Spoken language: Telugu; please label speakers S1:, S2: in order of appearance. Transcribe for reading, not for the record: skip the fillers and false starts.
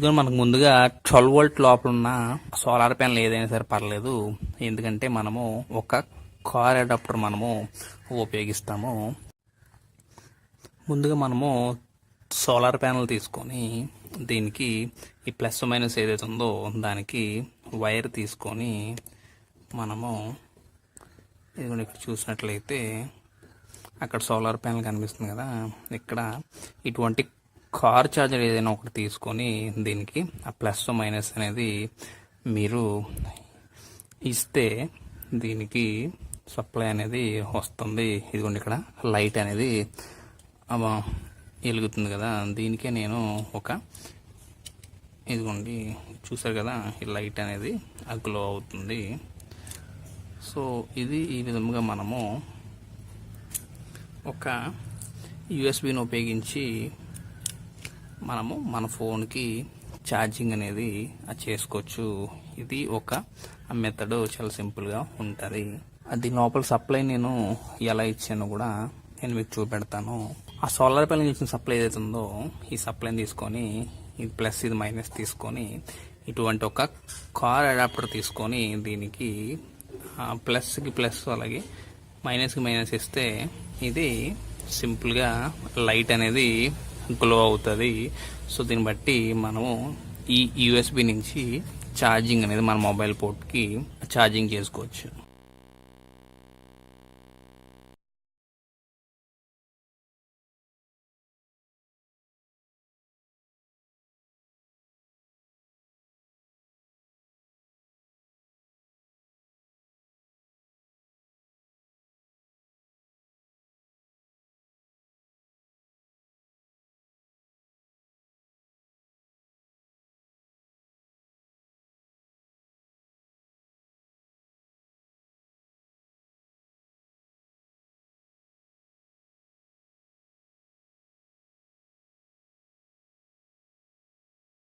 S1: ఇదిగో మనకు ముందుగా 12 వోల్ట్ లోపల ఉన్న సోలార్ ప్యానల్ ఏదైనా సరే పర్లేదు, ఎందుకంటే మనము ఒక కార్ అడాప్టర్ మనము ఉపయోగిస్తాము. ముందుగా మనము సోలార్ ప్యానల్ తీసుకొని దీనికి ఈ ప్లస్ మైనస్ ఏదైతే ఉందో దానికి వైర్ తీసుకొని మనము ఇదిగోండి ఇక్కడ చూసినట్లయితే అక్కడ సోలార్ ప్యానల్ కనిపిస్తుంది కదా, ఇక్కడ ఇటువంటి కార్ ఛార్జర్ ఏదైనా ఒకటి తీసుకొని దీనికి ఆ ప్లస్ మైనస్ అనేది మీరు ఇస్తే దీనికి సప్లై అనేది వస్తుంది. ఇదిగోండి ఇక్కడ లైట్ అనేది వెలుగుతుంది కదా, దీనికే నేను ఒక ఇదిగోండి చూసారు కదా ఈ లైట్ అనేది గ్లో అవుతుంది. సో ఇది ఈ విధంగా మనము ఒక యూఎస్బిని ఉపయోగించి మనము మన ఫోన్కి ఛార్జింగ్ అనేది చేసుకోవచ్చు. ఇది ఒక మెథడ్, చాలా సింపుల్గా ఉంటుంది. అది లోపల సప్లై నేను ఎలా ఇచ్చానో కూడా నేను మీకు చూపెడతాను. ఆ సోలార్ ప్యానల్ ఇచ్చిన సప్లై ఏదైతే ఉందో ఈ సప్లైని తీసుకొని ఇది ప్లస్ ఇది మైనస్ తీసుకొని ఇటువంటి ఒక కార్ అడాప్టర్ తీసుకొని దీనికి ప్లస్కి ప్లస్ అలాగే మైనస్కి మైనస్ ఇస్తే ఇది సింపుల్గా లైట్ అనేది గ్లో అవుతుంది. సో దీన్ని బట్టి మనము ఈ యూఎస్బి నుంచి ఛార్జింగ్ అనేది మన మొబైల్ పోర్ట్కి ఛార్జింగ్ చేసుకోవచ్చు.